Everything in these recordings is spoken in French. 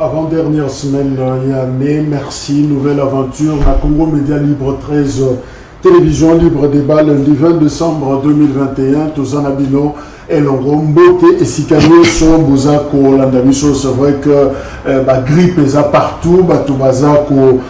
Avant-dernière semaine, Yanné, merci. Nouvelle aventure, la Congo Média Libre 13, télévision libre débat, lundi 20 décembre 2021, Tozanabino, Elongo, Mbote et Sikano sont Bozako, Landamiso. C'est vrai que la grippe est partout, Batubazako.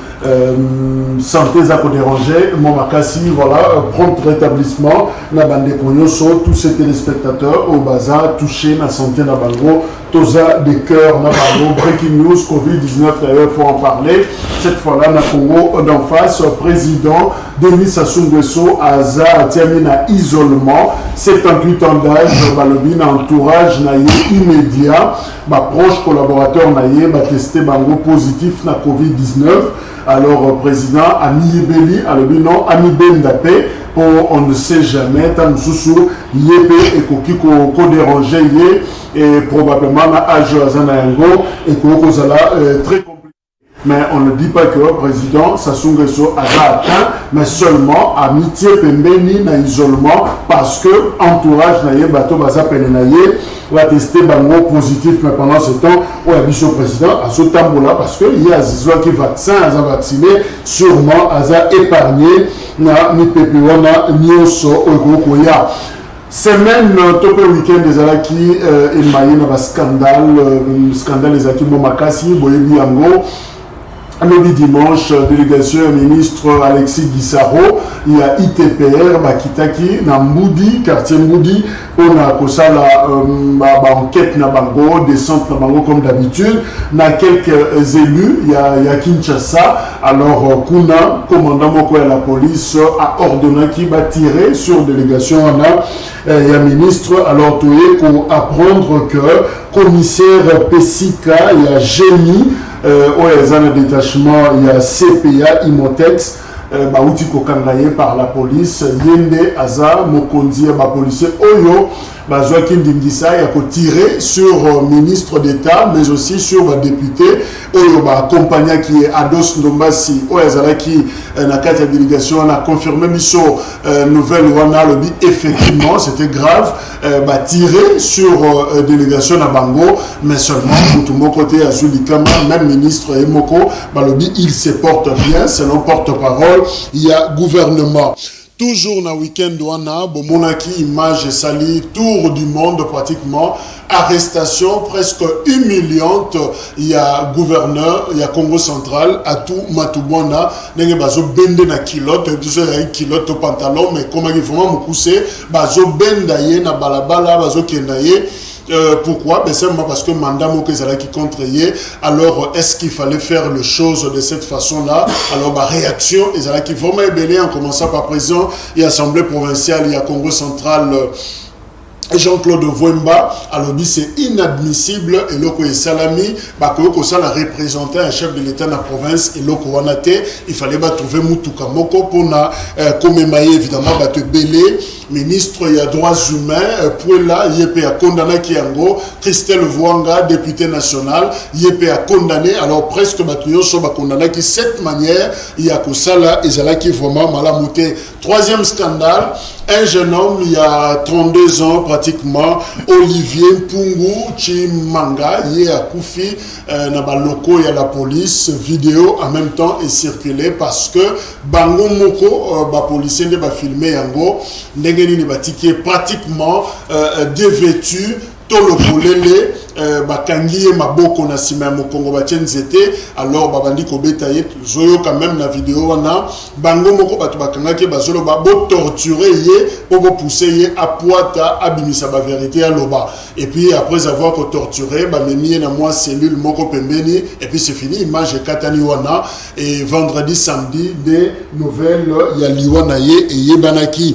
Santé ça peut déranger, mon makasi, voilà, prompt rétablissement, na bande konyoso, tous ces téléspectateurs au bazar touché na santé na bango, toza des cœurs na bango, breaking news, Covid-19 d'ailleurs, il faut en parler, cette fois-là na Congo d'en face, président Denis Sassou Nguesso Aza terminé à isolement, 78 ans d'âge, balobi na entourage na immédiat, ma proche collaborateur na testé bango positif na Covid-19. Alors, président Amiyebeli, alors non, Amibendapé, on ne sait jamais, tant sous Yépe et Kokiko déranger et probablement à Azanayango et Kokozala très compliqué. Mais on ne dit pas que le président Sassou Nguesso a atteint, mais seulement amitié pembeni na isolement parce que entourage na bateau baza penenaye va tester bango positif, mais pendant ce temps où il y a le président à ce tambola parce que il y a Zizwa qui vaccin, a vacciné, sûrement a épargné na mi pepewana nyoso ogokoya. Semaine topé week-end des alaki il m'a eu un scandale des akimo makasi boyebi yango. Le dimanche, délégation ministre Alexis Guissaro, il y a ITPR, Bakitaki, na Mboudi, quartier Mboudi, on a kosala enquête na bango, descente na bango comme d'habitude. Na quelques élus, il y a Kinshasa, alors Kuna, commandant moko de la police, a ordonné qu'il va tirer sur délégation, il y a ministre, alors tout est pour apprendre que commissaire Pessika, il y a Génie, il y a un détachement, il y a CPA, Imotex, Baouti Kokangaye par la police, Yende, Aza, Mokondi, policier, Oyo, Bazoakin Dingisa, il y a tiré sur ministre d'État, mais aussi sur le député, Oyo, compagnie qui est Ados Ndombasi, Oyazala qui, dans la délégation, on a confirmé mission nouvelle Wana Lobby, effectivement, c'était grave, tiré sur délégation à Bango, mais seulement, pour tout mon côté, Azulikama, même ministre Emoko, Lobby, il se porte bien, selon porte-parole, il y a gouvernement. Toujours dans le week-end, Monaki, image sali, tour du monde pratiquement, arrestation presque humiliante. Il y a gouverneur, il y a Congo central, Atou Matubwana, il y a bende na kilote, il y a une kilote au pantalon, mais comment il faut me pousser, bazo bendaye na balabala, bazo kendaye. Pourquoi? Ben simplement parce que mandat Mokezala qui contre-yé. Alors, est-ce qu'il fallait faire les choses de cette façon-là? Alors, réaction, ils allaient qui vraiment ébélé en commençant par président et assemblée provinciale, il y a Congo central. Jean-Claude Vouemba, alors c'est inadmissible et loko et salami, ça l'a représenté un chef de l'État de la province et loko wanate, il fallait trouver Mutuka Moko pour na commémorer évidemment te belé ministre il y a droits humains pour là il a condamné Kiango, Christelle Vouanga député national, il a condamné alors presque batuyo so condamné qui cette manière il y a que ça là ils allaient qui vraiment malamouté. Troisième scandale, un jeune homme il y a 32 ans pratiquement, Olivier Pungu Chimanga, il a Koufi, na baloko il y a la police, vidéo en même temps est circulée parce que Bango Moko, policier ne va filmer yango, n'engeni ne va tiquer pratiquement dévêtu. Le boulele bakangi maboko na sima mo Congo batenzete alors babandi ko betaye zoyo quand même la vidéo wana bango moko batu bakanga ke bazolo babo torturer ye pour pousser ye à poita abimisa ba vérité à loba et puis après avoir torturé ba memi na moi cellule moko pembeni et puis c'est fini image katani wana et vendredi samedi des nouvelles ya liwana ye et yebanaki.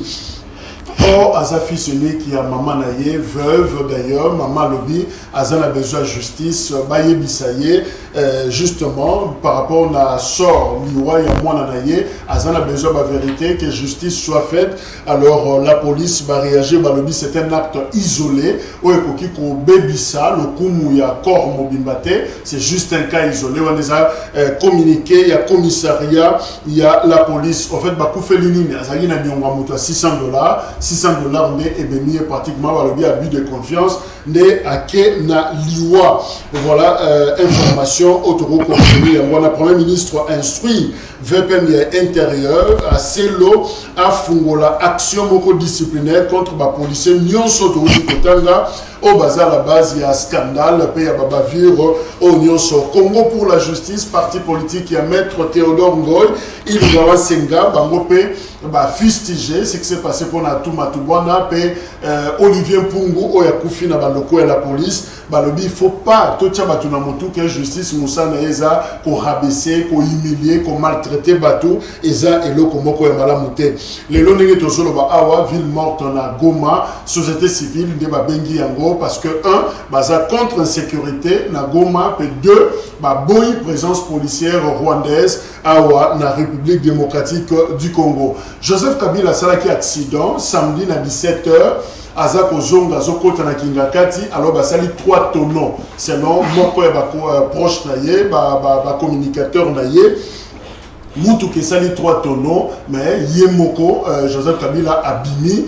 Or, Aza fils aîné qui a maman naïe, veuve d'ailleurs, maman Lobi, Aza a besoin de justice, Baye Bissaye, justement, par rapport à sort, Liwa, il y a moins naïe, Aza a besoin de la vérité, que justice soit faite. Alors, la police va réagir, Lobi, c'est un acte isolé, où il y a Bébissa, le Koumou, il y a corps mobimbate, c'est juste un cas isolé, on les a communiqué, il y a commissariat, il y a la police, en fait, Bakou Félinine, Aza y a $600, 600 $600 et béni pratiquement le abus de confiance né à na liwa. Voilà information autour contenu. Le Premier ministre instruit VPM intérieur à Selo à Fungola action disciplinaire contre les policiers Nyon Soto Kotanga au bazar à la base il y a scandale pays à Babavir au Nyon Congo pour la justice parti politique il y a maître Théodore Ngoy il va Senga Bangopé fustigé ce qui s'est passé pour Natuma Tubwana Olivier Pungu au Yakufi na Bandoko et la police balobi il faut pas tout ça batuna motu que justice Moussa Naeza ko rabaisser ko humilier ko maltraiter bateau eza eloko moko ya malamuté les lonenge tozolo ba awa ville morte na Goma société civile de babengi yango parce que un baza contre insécurité na Goma et deux ba boy présence policière rwandaise awa na République démocratique du Congo. Joseph Kabila salaki accident samedi na 17h Azako Zonga Zokota na Kingakati alors basali 3 tonneaux selon moko ya proche na ye ba communicateur na ye Moutou qui sali 3 tonneaux mais Yemoko Joseph Kabila abimi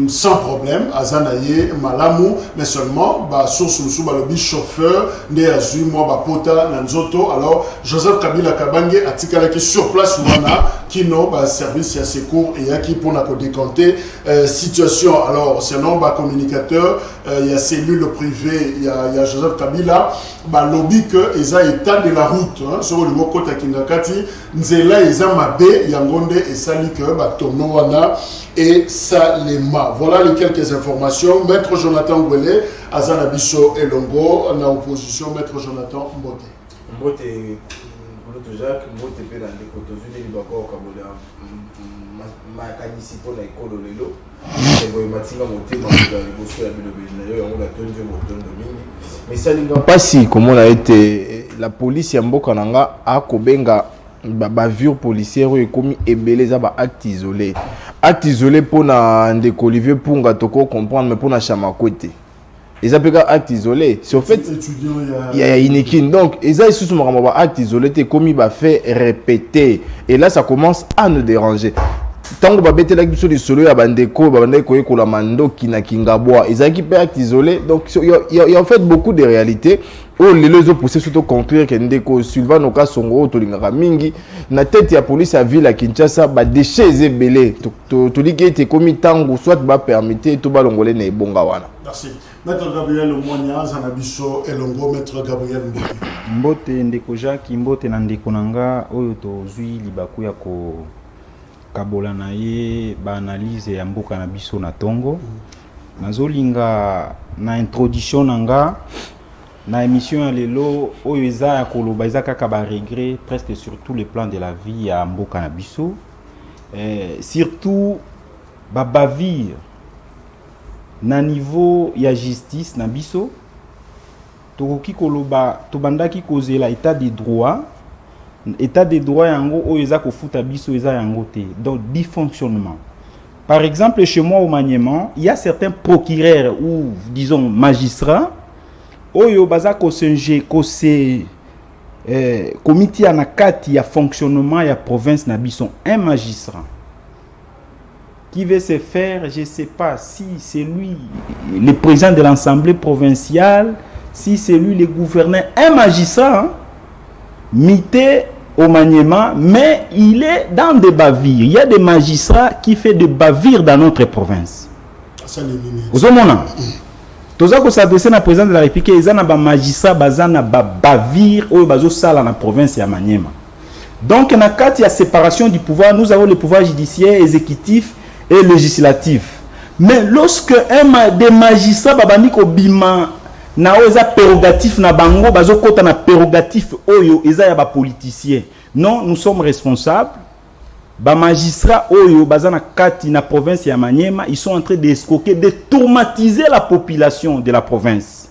sans problème Azanaye Malamu mais seulement source le chauffeur né azu moi pota nanzoto alors Joseph Kabila Kabange atikala qui sur place wana qui no service à secours et qui pour na décanter situation alors sinon communicateur il y a cellule privée il y a Joseph Kabila lobby que ils a état de la route sur le mot kota Kingakati nzela eza mabe yangonde et sali que tonneau wana et Salema. Voilà les quelques informations. Maître Jonathan Gwele, Azana Bisso et Longo, en opposition, Maître Jonathan Mbote. Mbote, Jacques, Mbote, dans les Cotosunes, il va encore comme ma canicito na école lelo. Mais ça n'est pas si comment on a été la police Yamboka nanga a kobenga bavure policière et commis ebelé za ba acte isolé pour na ndeko Olivier Punga toko comprendre mais pour na chamakote ils appellent acte isolé c'est en fait il y a une donc ils a sous mo acte isolé te commis ba fait répéter et là ça commence à nous déranger tant que babete la biso de solo ya bandeko ko la mando kina kingabwa ils a qui acte isolé donc il y a en fait beaucoup de réalités. Oh les autres poussés surtout conclure que ndeko Sylvain Oka Songo to lingaka mingi na tête ya police à ville à Kinshasa ba déchets ebelé to dit que était commis tango soit ba permettre to ba longolé na ebonga wana. Merci. Maître Gabriel Monia Zanabiso Elongo Maître Gabriel Mbote ndeko Jacques Mbote na ndeko nanga oyo to zui libaku ya ko kabola na ye ba analyse ya mboka na biso na tongo nazolinga na introduction nanga na émission ya lelo oyo eza ya koloba eza kaka ba regret presque sur tous les plans de la vie ya mboka na biso surtout ba bavir na niveau ya justice na biso tokoki koloba tobandaki kozela état de droit yango oyo eza kofuta biso eza yango te donc dysfonctionnement. Par exemple chez moi au Maniement il y a certains procureurs ou disons magistrats oyo baza kosenje kose comité na kati ya fonctionnement ya province na bison un magistrat qui veut se faire je sais pas si c'est lui le président de l'Assemblée provinciale si c'est lui le gouverneur un magistrat mité au Maniement mais il est dans des bavires il y a des magistrats qui fait des bavires dans notre province vous avez toza ko s'adresser na président de la République ezana ba magistrat bazana ba bavir oyo bazo sala na province ya Maniema. Donc na kati ya séparation du pouvoir nous avons le pouvoir judiciaire, exécutif et législatif. Mais lorsque des magistrats babandi ko bima na oza prérogatif na bango bazo kota na prérogatif oyo eza ya ba politicien. Non, nous sommes responsables. Ba magistrats oyo bazana kati na province ya Maniema, ils sont en train d'escroquer, de traumatiser la population de la province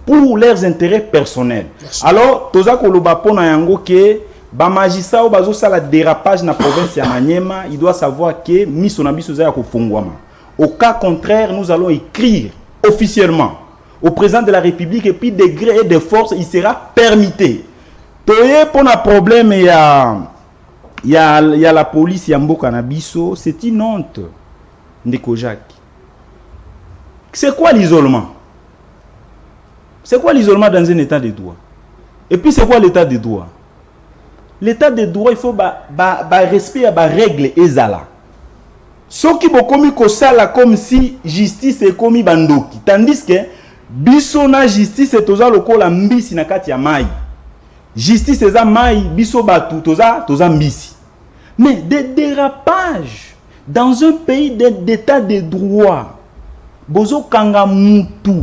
pour leurs intérêts personnels. Alors toza koloba pona yango ke ba magistrats o bazo sala dérapage na province ya Maniema, il doit savoir que miso na biso za ya kofungwama. Au cas contraire, nous allons écrire officiellement au président de la République et puis de gré et de force, il sera permis. Toye pona problème il y a la police Yambo Canabiso, c'est une honte. Ndeko Jacques. C'est quoi l'isolement? C'est quoi l'isolement dans un état de droit? Et puis c'est quoi l'état de droit? L'état de droit, il faut respect à la règle ezala. Ce qui est commis comme si justice est commis bandoki. Tandis que biso na justice est toza lokola mbisi na kati ya mai. Justice eza mai, biso batu toza mbisi. Mais des dérapages dans un pays d'état de droit. Bozo kanga mutu.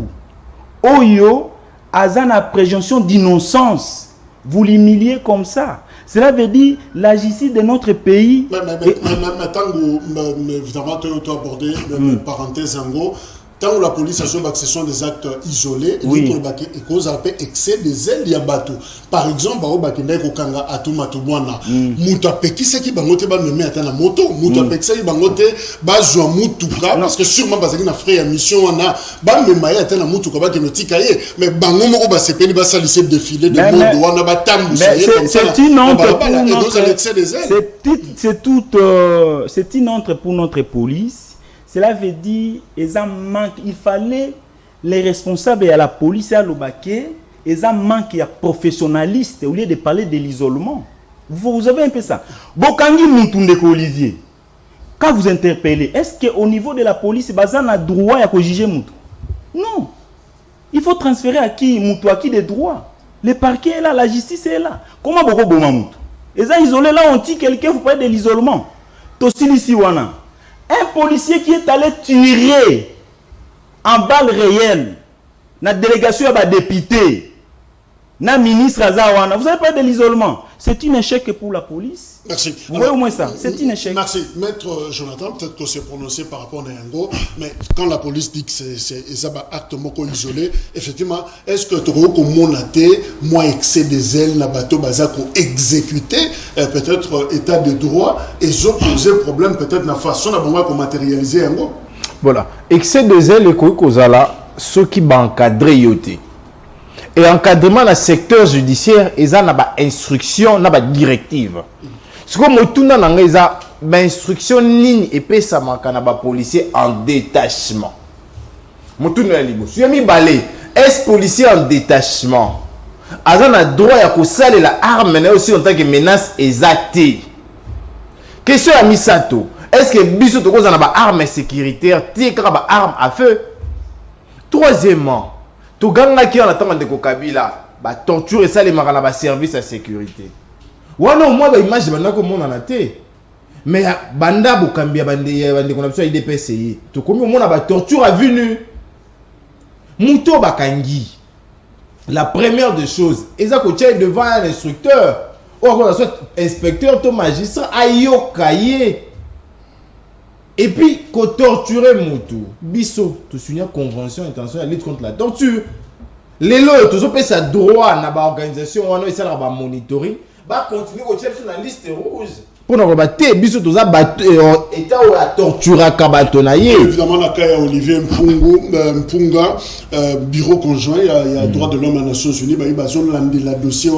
Oyo azana présomption d'innocence. Vous l'humiliez comme ça. Cela veut dire la justice de notre pays. Mais évidemment, tu as abordé une parenthèse en gros. Tant que la police a joué, ce sont des actes isolés. Oui. Et cause appelle excès des ailes y a bateau. Par exemple, kanga atuma tubwana. Muta peki seki bangote ba me mettre na moto. Muta peki seki bangote ba zo mutuka parce que sûrement parce que na frère mission na ba me maya tena mutuka ba kenotika ye. Mais bango moko ba sepeli ba salissé défilé de monde wana ba tambu ça y est. C'est une honte pour notre. C'est une honte pour notre police. Cela veut dire il fallait les responsables à la police et à l'Obaké, ils ont manqué de professionnalistes au lieu de parler de l'isolement. Vous avez un peu ça. Bokangi Moutoundeko Olivier, quand vous interpellez, est-ce qu'au niveau de la police, Bazan a droit à juger Moutou? Non. Il faut transférer à qui Moutou, à qui des droits. Le parquet est là, la justice est là. Comment Boko Boma Moutou? Ils ont isolé là, on dit quelqu'un, vous parlez de l'isolement. Tossili Siwana. Un policier qui est allé tirer en balle réelle, la délégation à député, na ministre Azawana, vous avez pas de l'isolement. C'est un échec pour la police. Merci. Vous voyez au moins ça. C'est un échec. Merci. Maître Jonathan, peut-être qu'on s'est prononcé par rapport à Nyango, mais quand la police dit que c'est un acte moko isolé, effectivement, est-ce que tu as monaté, moi, excès des ailes, na bateau bazako exécuté, peut-être état de droit, et ils ont posé problème, peut-être, la façon dont matérialiser Nyango? Voilà. Excès des ailes, et kozala, ceux qui vont encadrer yoté. Et encadrement dans le secteur judiciaire, ils ont une instruction, une directive. Ce que moi, ils ont une instruction ligne et puis ça manque à policier en détachement. Est-ce policier en détachement? Ils ont le droit de saler l'arme, mais aussi en tant que menace exacte. Question à Misato. Est-ce que Biso Toko a une arme sécuritaire, une arme à feu? Troisièmement, tout ganga qui en attend de Kabila, bah torture et ça les marana ba service à sécurité. Wana au moins ba image banda comme on en a té. Mais banda bokambia bande qu'on a besoin IDPCI. Tout comme on a ba torture à vue nue. Muto bakangi. La première des choses, ils ont devant un instructeur, ou soit inspecteur, ou magistrat, ayo kaye. Et puis, qu'on torture Moutou, Bisso, tu signes une convention internationale de lutte contre la torture. Les lois, tu as sa droit dans l'organisation, on a essayé de monitoring, va continuer à chercher sur la liste rouge. Pour nous rebattre, Bisso, tu as battu, état où la torture à Kabatonaye. Évidemment, la CAI Olivier Mpunga, bureau conjoint, il y a droit de l'homme aux Nations Unies, il y a la dossier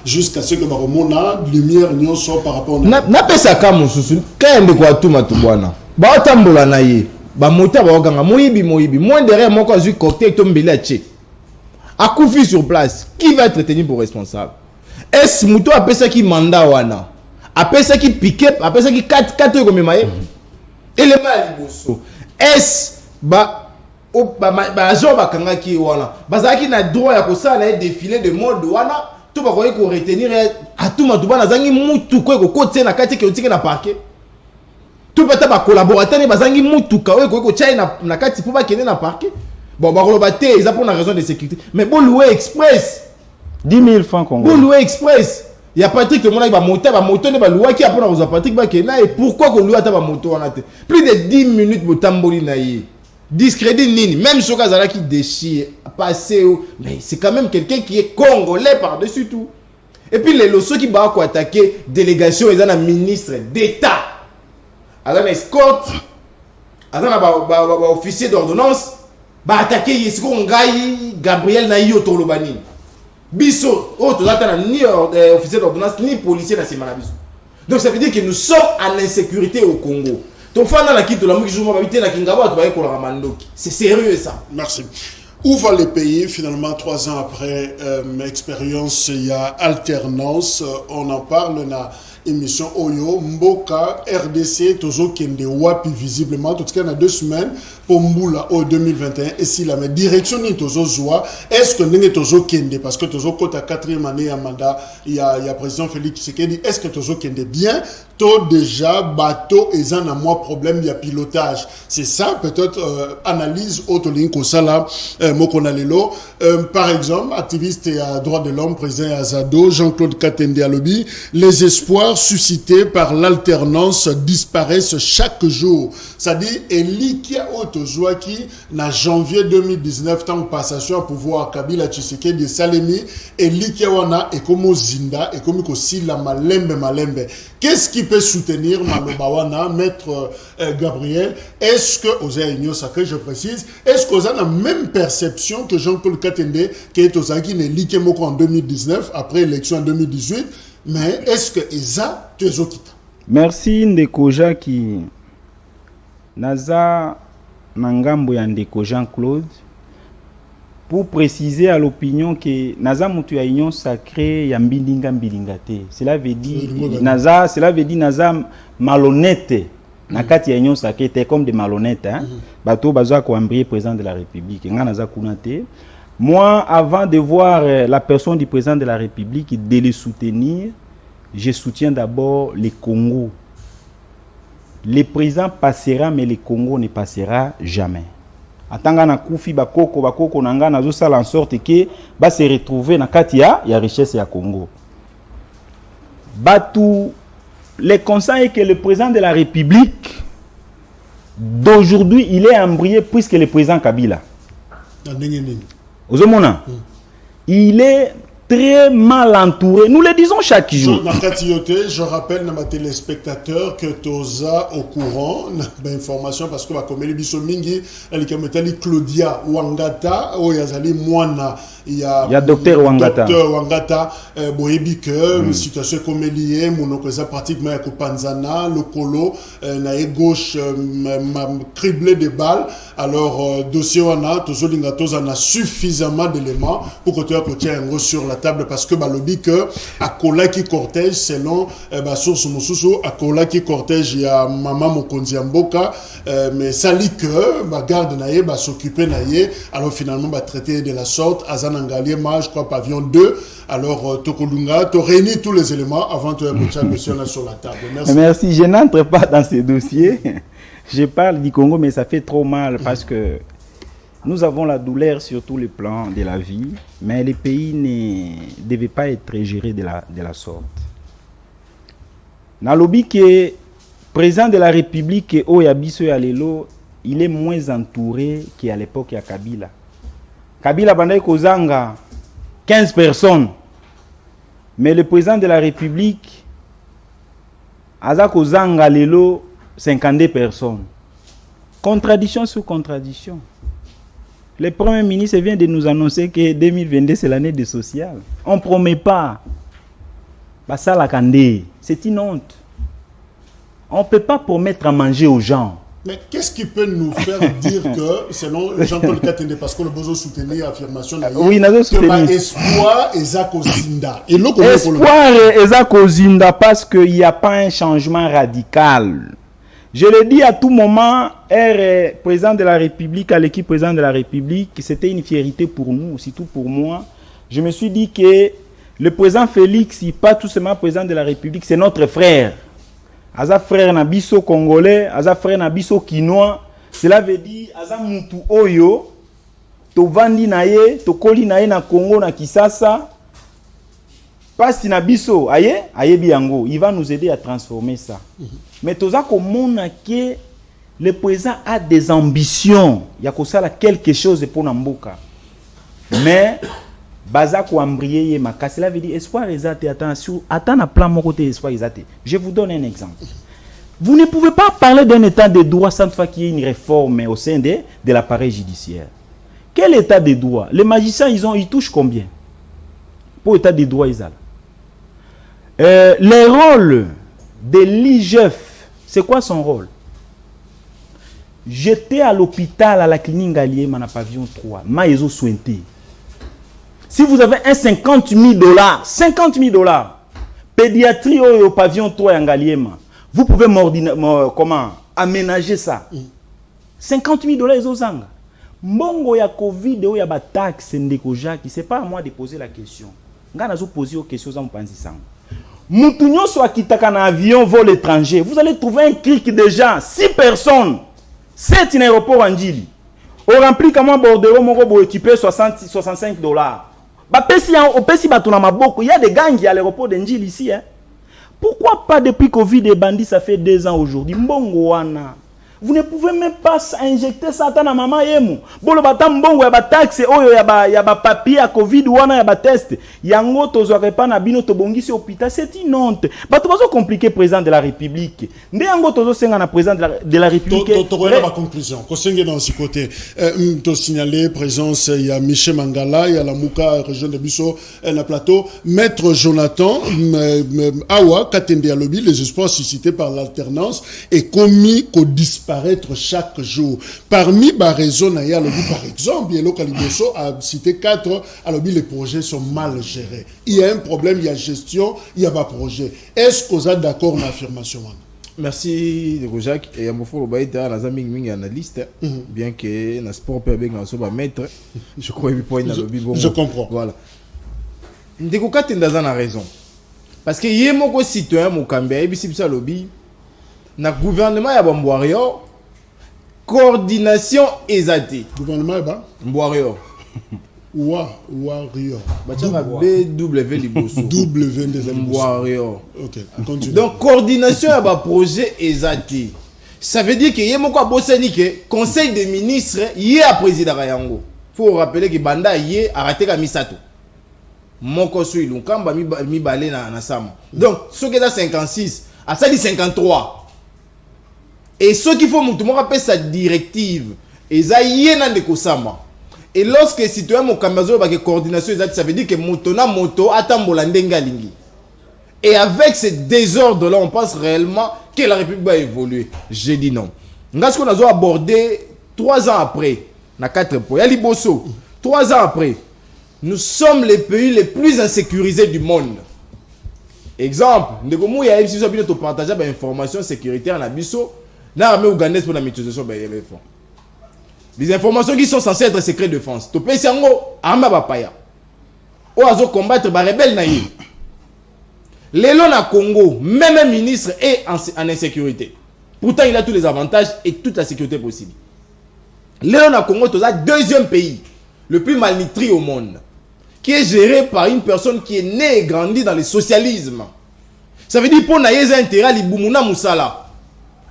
jusqu'à ce que la lumière n'y soit par rapport à. N'a pas ça comme sous quand de quoi tout matouana. Ba tambola na ye ba mota ba oganga moyibi moins derrière moi quand je cocktail tombé tché akufi sur place qui va être tenu pour responsable? Est-ce muto appelle ça qui mandat wana appelle ça qui pick-up appelle ça qui 4 comme maye élément liboso est-ce ba agent ba kanga ki wana bazaki na droit ya kosala na défilé de mode wana to ba ko retenir à tout matubana zangi mutu ko côté na kati ke otike na parquet. Tout peut être collaborateur ne bazangi mutuka oyo ko China na kati pour ba kene na parquet. Bon ba kolobate ils a pour une raison de sécurité mais bon louer express 10 000 francs congolais. Bon louer express. Il y a Patrick le monde ba moto ne ba louer qui a pour na Patrick ba kena et pourquoi ko louer ata ba moto wana te. Plus de 10 minutes botamboli na ye. Discrédit nini même Soka Zala qui déchire passer mais c'est quand même quelqu'un qui est congolais par-dessus tout. Et puis les losos qui va ko attaquer délégation ils ont un ministre d'état. Azan escorte, azan ba officier d'ordonnance, ba attaquer Yesiko Ngai, Gabriel Naïo Tolobani. Bisso, tu n'as ni officier d'ordonnance, ni policier dans ces maladies. Donc ça veut dire que nous sommes en insécurité au Congo. ton fan la quitte la musique jour habiter la kingaba tu vas ko la mandoki c'est sérieux ça. Merci. Où va le pays finalement 3 ans après expérience il y a alternance on en parle na émission Oyo Mboka RDC Tozo Kende Wapi visiblement tout cas dans 2 semaines pour Mboula au 2021 et si la direction ni Tozo Zoa est-ce que n'est Tozo Kende parce que Tozo Kota 4e année à mandat il y a président Félix Tshisekedi est-ce que Tozo Kende bien to déjà bateau et un moi problème il y a pilotage c'est ça peut-être analyse autolinko sala mokonalelo par exemple activiste et à droit de l'homme président Azado Jean-Claude Katende Alobi les espoirs suscités par l'alternance disparaissent chaque jour. C'est-à-dire, Eli qui a autojoie qui, en janvier 2019, tant passation à pouvoir Kabila Tshisekedi de Salemi, Eli qui a et comme Zinda, et comme aussi la malembe. Qu'est-ce qui peut soutenir Malobawana, maître Gabriel? Est-ce que, aux Aïnio Sacré, je précise, est-ce qu'on a la même perception que Jean-Paul Katende, qui est aux Aguines et Likemoko en 2019, après l'élection en 2018? Mais est-ce que Eza tu es au kita? Merci Ndekoja qui naza nangambo ya Ndeko Jean-Claude pour préciser à l'opinion que naza mutu ya union sacrée ya mbilinga te. Cela veut dire naza malhonnête. Nakati ya union sacrée t'es comme des malhonnêtes hein. Bato bazwa ko embrier président de la République. Nga naza kunate. Moi, avant de voir la personne du président de la République, de le soutenir, je soutiens d'abord le Congo. Le président passera, mais le Congo ne passera jamais. Atanga na kufi bakoko nanga nazo sala en sorte que ba se retrouver na katia ya richesse ya Congo. Batou le conseil est que le président de la République d'aujourd'hui, il est embrayé plus que le président Kabila. Il est très mal entouré. Nous le disons chaque jour. Je rappelle à mes téléspectateurs que Toza au courant d'informations parce que comme les bisomingi, elle est Claudia Wangata, ou Yazali Mwana. Il y a docteur Wangata. Docteur Wangata, Boebi que situation comme liée, mon opération pratiquement avec Panzana, le colo, naïe gauche, criblé de balles. Alors, dossier Wana, Tozo Lingatos en a suffisamment d'éléments pour que tu aies porté un gros sur la table parce que balobi que à Kola qui cortège selon source Moussousou, à Kola qui cortège il y a Maman Mokonzi Mboka, mais ça lit que garde naïe, s'occuper naïe, alors finalement traiter de la sorte, Angalie, je crois, pavillon 2. Alors, Tokolunga, tu réunis tous les éléments avant de mettre la question sur la table. Merci. Merci. Je n'entre pas dans ces dossiers. Je parle du Congo, mais ça fait trop mal parce que nous avons la douleur sur tous les plans de la vie, mais les pays ne devaient pas être gérés de la sorte. Nalobi que président de la République, Oyabiso Yalelo, il est moins entouré qu'à l'époque à Kabila. Kabila Bandai Kozanga, 15 personnes. Mais le président de la République, Azak Kozanga Lelo, 52 personnes. Contradiction sur contradiction. Le Premier ministre vient de nous annoncer que 2022, c'est l'année du social. On ne promet pas. C'est une honte. On ne peut pas promettre à manger aux gens. Mais qu'est-ce qui peut nous faire dire que, selon Jean-Paul Katende, parce que le besoin soutenir l'affirmation que espoir et Zakozinda. Espoir et Zakozinda parce qu'il n'y a pas un changement radical. Je le dis à tout moment, président de la République, à l'équipe président de la République, c'était une fierté pour nous, surtout pour moi. Je me suis dit que le président Félix, pas tout seulement président de la République, c'est notre frère. Aza frère nabiso congolais, aza frère nabiso kinois, cela veut dire aza mutu oyo to vandi naye, to koli naye na Congo na Kisasa. Pasi nabiso, aye biango, il va nous aider à transformer ça. Mais toza komona que le président a des ambitions, ya kosala quelque chose pour Namboka. Mais Bazako ambrié maka, cela veut dire espoir exaté, attention, attends à plan mon côté espoir exaté. Je vous donne un exemple. Vous ne pouvez pas parler d'un état de droit sans qu'il y ait une réforme au sein de l'appareil judiciaire. Quel état de droit? Les magistrats, ils touchent combien? Pour état de droit, ils ont. Le rôle de l'IGF, c'est quoi son rôle? J'étais à l'hôpital, à la clinique Ngaliema, dans pavillon 3. Maïzo Souenté. Si vous avez un 50 000 $, 50 000 $, pédiatrie au pavillon 3 à Ngaliema, vous pouvez aménager ça. 50 000 $, ils ont zanga. Mbongo ya Covid, il y a des taxes, c'est pas à moi de poser la question. Ngana zo poser aux questions à mpanzi sang. Moutounyo soit kitaka na avion vol étranger, vous allez trouver un clic de gens, 6 personnes. 7 in aéroport en Djili. On remplit comment Bordeaux moko équipé 65 $. Bah pesi au pesi batuna maboko, il y a des gangs à l'aéroport d'Endjili ici hein. Pourquoi pas depuis Covid et bandits ça fait 2 ans aujourd'hui. Mbongo wana. Vous ne pouvez même pas injecter ça dans maman yemu. Bolo batam mbongo ya ba taxe oyo ya ba papier à Covid wana ya ba test. Yango tozware pa na bino to bongisi hôpital, c'est une honte. Bato bazo compliqué président de la République. Nde yango tozo senga na président de la République. Ma conclusion. Kosenge dans ce côté. To signaler présence il y a Michel Mangala, il y a la Mouka région de Bisso, la plateau, maître Jonathan Awa Katende Alobi, les espoirs suscités par l'alternance et commis qu'au disparaître chaque jour. Parmi les raisons, par exemple, Yelo Kaliboso a cité 4, alors les projets sont mal gérés. Il y a un problème, il y a gestion, il y a pas projet. Est-ce que vous êtes d'accord avec l'affirmation? Merci de Jacques et à mon frère Obaïta, la zaming analyste, bien que le sport peut bien en maître. Je crois que je comprends. Voilà. Ndeko Katenda a raison. Parce que y a mon citoyen mon Cambé, ici ça lobby. Na gouvernement ya Mbwario coordination ezati gouvernement ba Mbwario Wario bachama BW liboso W des Mbwario. OK, continue. Donc coordination ya ba projet ezati, ça veut dire que yé moko bosani que conseil des ministres yé a président yango. Faut rappeler que banda yé arrêté ka misato moko sui lunkamba mi balé na sama. Donc ce qui est à 56 à ça dit 53. Et ce qu'il faut, tout le monde rappelle sa directive. Et ça y est dans le Kosama. Et lorsque citoyen mon camazo ba coordination, ça veut dire que moto atambola ndenga lingi. Et avec ce désordre là, on pense réellement que la République va évoluer. J'ai dit non. Parce qu'on a abordé 3 ans après, na 4 points. Yali Bosso, 3 ans après, nous sommes les pays les plus insécurisés du monde. Exemple, nous avons partagé des informations sécuritaires en Abisso. L'armée ougandaise pour la mutualisation de l'éléphant. Les informations qui sont censées être secrets de défense. Tu peux essayer armée bapaya. Ou à combattre les rebelles naïfs. L'élo na Congo, même un ministre est en insécurité. Pourtant, il a tous les avantages et toute la sécurité possible. L'élo na Congo, c'est le deuxième pays le plus malnutri au monde, qui est géré par une personne qui est née et grandie dans le socialisme. Ça veut dire pour naïs intérêt l'Ibumuna Moussala.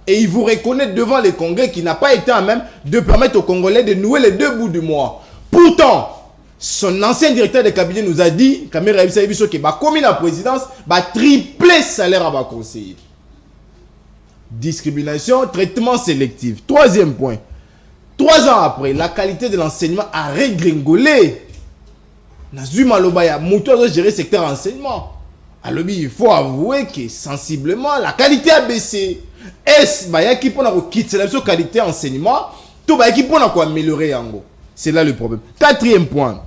Et il vous reconnaît devant le Congrès qui n'a pas été à même de permettre aux Congolais de nouer les 2 bouts du mois. Pourtant, son ancien directeur de cabinet nous a dit, Kamera Ebiso qui va commis la présidence, va tripler salaire à ma conseiller. Discrimination, traitement sélectif. 3e point. 3 ans après, la qualité de l'enseignement a régringolé. Nazuma Lobaya, Moutou a géré le secteur enseignement. Alors, il faut avouer que sensiblement, la qualité a baissé. Est-ce qu'il faut quitter la qualité enseignement, tout qu'il faut améliorer yango. C'est là le problème. 4e point.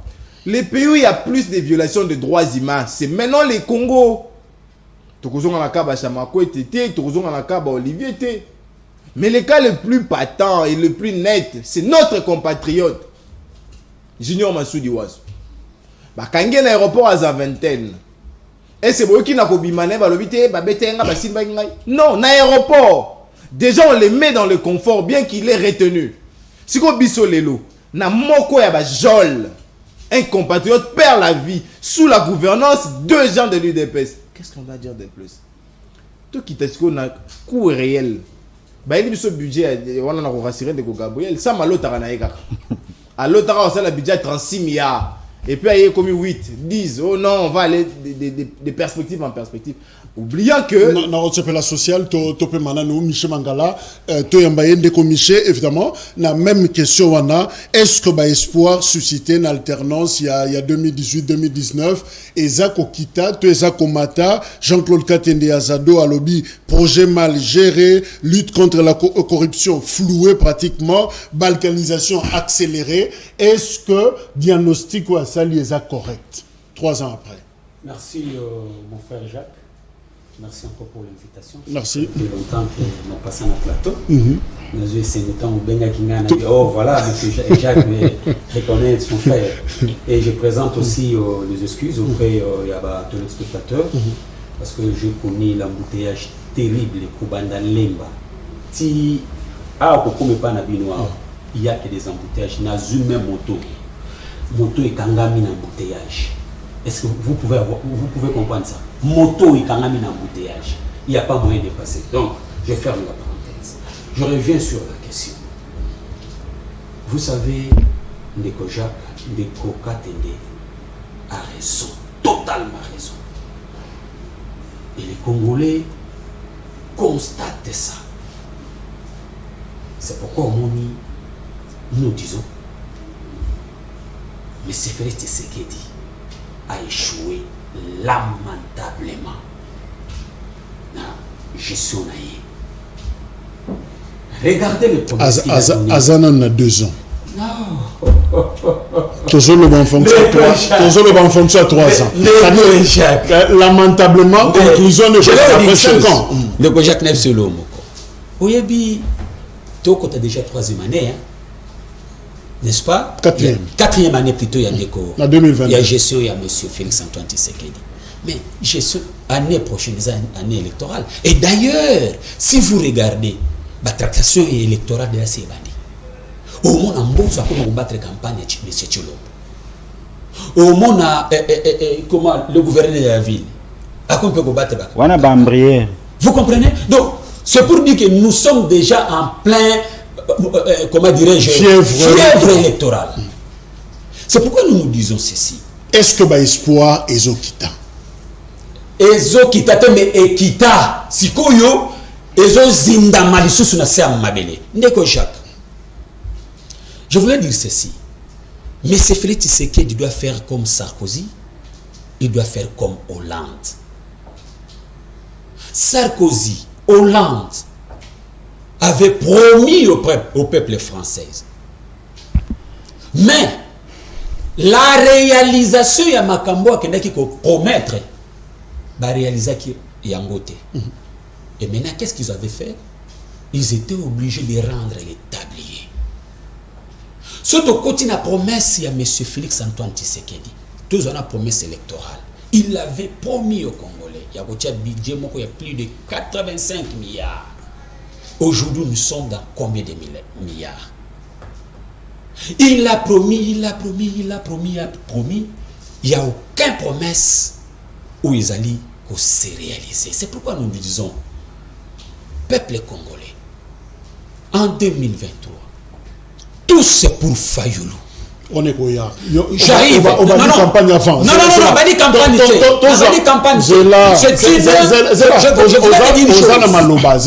Les pays où il y a plus de violations de droits humains, c'est maintenant les Congo. Tokozonga na kaba Chamako était, tokozonga na kaba Olivier était. Mais le cas le plus patent et le plus net, c'est notre compatriote Junior Massoudi Ouazo. Ba kange na aéroport à Zaventem. Et c'est bon qui n'a pas bimane balobité babetenga basimba ngai. Non, na aéroport. Déjà on les met dans le confort bien qu'il est retenu. Si ko biso lelo na moko ya ba jol. Un compatriote perd la vie sous la gouvernance 2 gens de l'UDPS. Qu'est-ce qu'on va dire de plus? Tout qui t'est qu'on a coût réel. Bah il biso budget on a rassuré de Gabriel ça malo taranaïka. À l'autre on a le budget 36 milliards. Et puis, il y a comme 8, 10. Oh non, on va aller de perspective en perspective. Oubliant que... Dans le la sociale, tu peux maintenant, Michel Mangala, tu es un Michel, évidemment, la même question, est-ce que espoir suscité une alternance il y a 2018-2019, et Zako Kita, tu es Zako Mata, Jean-Claude Katende Azado, à lobby, projet mal géré, lutte contre la corruption flouée pratiquement, balkanisation accélérée. Est-ce que diagnostic ou ça est correct 3 ans après? Merci mon frère Jacques. Merci encore pour l'invitation. Merci. Ça fait longtemps que nous passons à plateau. Nous avons essayé de temps oh voilà, monsieur Jacques reconnaît son frère. Et je présente aussi les excuses auprès de tous les spectateurs parce que j'ai connu l'embouteillage terrible pour Banda Lemba. Si il y a que des embouteillages, il y a une même moto. Moto est kangami d'embouteillage. Est-ce que vous pouvez comprendre ça? Moto et kangami d'embouteillage. Il n'y a pas moyen de passer. Donc, je ferme la parenthèse. Je reviens sur la question. Vous savez, Ndeko Jacques, Ndeko Katende a raison, totalement raison. Et les Congolais constatent ça. C'est pourquoi nous disons, mais c'est Félix Tshisekedi a échoué lamentablement dans la gestion naïe. Regardez le premier. Azana a 2 ans. Non. Toujours le bon fonction à 3 ans. Lamentablement, conclusion de après 5 ans. Le Kojak n'est pas l'homme. Oyebi, Toko a déjà 3e année. Hein? N'est-ce pas? 4e année plutôt, il y a des cours. En 2020. Il y a gestion, il y a M. Félix Antoine Tshisekedi. Mais gestion, année prochaine, année électorale. Et d'ailleurs, si vous regardez, la tractation électorale de la CEBANI, au moins, on va combattre la campagne de M. Tchilombo. Au moins, comment le gouverneur de la ville, à quoi on peut combattre la campagne? Vous comprenez? Donc, c'est pour dire que nous sommes déjà en plein. Comment dirais-je, fièvre électorale. C'est pourquoi nous disons ceci. Est-ce que espoir est Zokita? Ezokita mais Ekita. Sikoyo, Ezo Zinda Malisusu na Sea Mabele. Ndeko Jacques. Je voulais dire ceci. Mais c'est Félix Tshisekedi doit faire comme Sarkozy. Il doit faire comme Hollande. Sarkozy, Hollande avait promis au peuple français. Mais la réalisation ya makambo akendaki ko promettre ba réaliser qui yangote. Et maintenant qu'est-ce qu'ils avaient fait? Ils étaient obligés de rendre les tabliers. Surtout côté la promesse ya monsieur Félix Antoine Tshisekedi. Tous on a promesse électorale. Il avait promis aux Congolais, il y a un budget il y a plus de 85 milliards. Aujourd'hui, nous sommes dans combien de milliards? Il a promis. Il n'y a aucune promesse où ils allaient se réaliser. C'est pourquoi nous disons, peuple congolais, en 2023, tout c'est pour Fayoulou. On est quoi? J'arrive. On va dire campagne avant. Non, on va dire campagne. C'est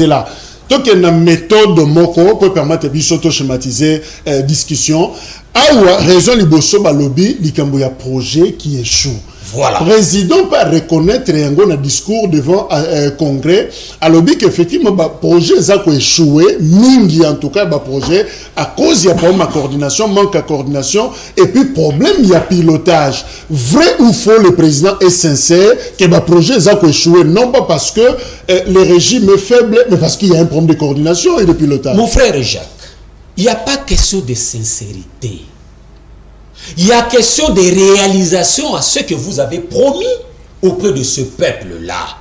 là. Donc, il y a une méthode moko pour permettre de s'auto-schématiser discussion. Ah, raison liboso balobi, likambo ya projet qui échoue. Voilà. Président peut reconnaître un discours devant Congrès. Alors, qu'effectivement, le projet a échoué, mingi en tout cas, le projet, à cause il y a problème de coordination, manque de coordination, et puis problème, il y a pilotage. Vrai ou faux, le président est sincère que le projet a échoué, non pas parce que le régime est faible, mais parce qu'il y a un problème de coordination et de pilotage. Mon frère Jacques, il n'y a pas question de sincérité. Il y a question de réalisation à ce que vous avez promis auprès de ce peuple-là.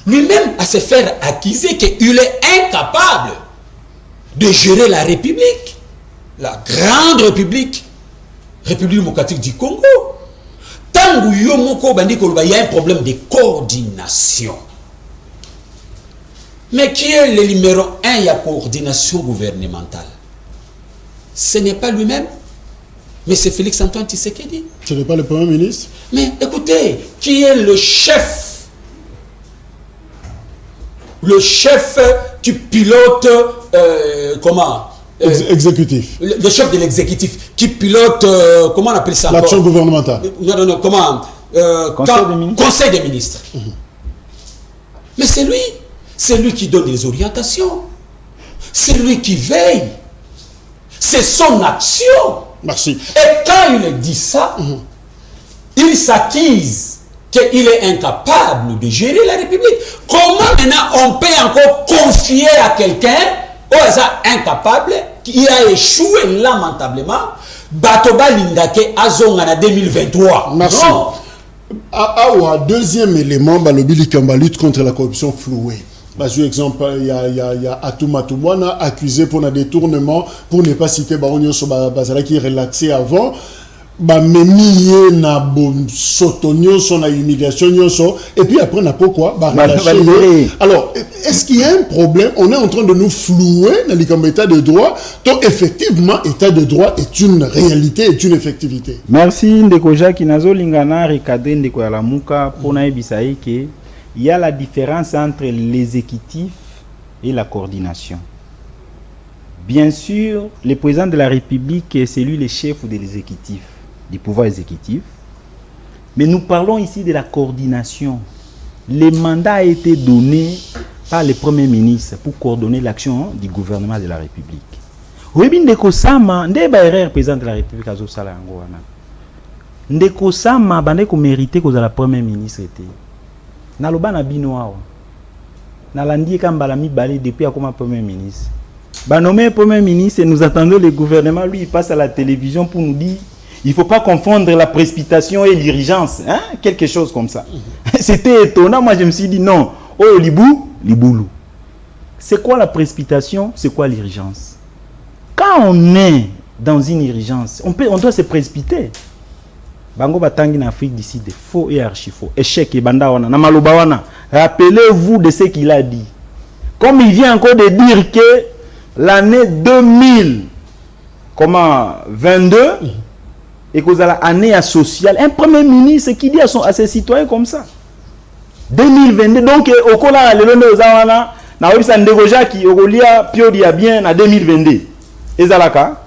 Lui-même à se faire accuser qu'il est incapable de gérer la République, la grande République démocratique du Congo. Tant qu'il y a un problème de coordination. Mais qui est le numéro 1 de la coordination gouvernementale? Ce n'est pas lui-même. Mais c'est Félix Antoine Tshisekedi. Ce n'est pas le Premier ministre. Mais écoutez, qui est le chef? Le chef qui pilote, exécutif. Le chef de l'exécutif qui pilote, comment on appelle ça? L'action gouvernementale. Non, comment? Conseil des ministres. Mais c'est lui qui donne les orientations. C'est lui qui veille. C'est son action. Merci. Et quand il dit ça, il s'accuse qu'il est incapable de gérer la République. Comment maintenant on peut encore confier à quelqu'un qui est incapable, qui a échoué lamentablement, Batoba Lindake Azonga en 2023? Merci. Non. Deuxième élément, la lutte contre la corruption flouée. Par exemple, il y a Atouma Toubouana accusé pour un détournement, pour ne pas citer Baronio Sobazala qui est relaxé avant. Et puis après, on a pourquoi alors, est-ce qu'il y a un problème? On est en train de nous flouer dans l'état de droit. Donc, effectivement, état de droit est une réalité, est une effectivité. Merci, Ndeko Jacques Nazo Lingana, Rikade Ndeko Yalamuka, pour Naïbisaï, qu'il y a la différence entre l'exécutif et la coordination. Bien sûr, le président de la République, c'est lui le chef de l'exécutif, du pouvoir exécutif. Mais nous parlons ici de la coordination. Le mandat a été donné par le Premier ministre pour coordonner l'action du gouvernement de la République. Oui, Ndeko Sama, Ndeba président de la République, Azo Sala Angoana. Ndeko Sama, Bandeko mérité que la Premier ministre était. Naloba na bino awa. Nalandi Kambala Mibale depuis comme Premier ministre. Nommé Premier ministre, nous attendons le gouvernement, lui il passe à la télévision pour nous dire il ne faut pas confondre la précipitation et l'urgence, hein? Quelque chose comme ça. C'était étonnant, moi je me suis dit non, oh Liboulou. C'est quoi la précipitation, c'est quoi l'urgence? Quand on est dans une urgence, on doit se précipiter. Bango batangi en Afrique d'ici des faux et archi-faux. Échec et bandawana, namalobawana. Rappelez-vous de ce qu'il a dit. Comme il vient encore de dire que l'année 2022 et que l'année sociale, un premier ministre qui dit à ses citoyens comme ça. 2022, donc au cola le londo zawana na webisa ndegoja qui okolia pio dia bien en 2022. Ezalaka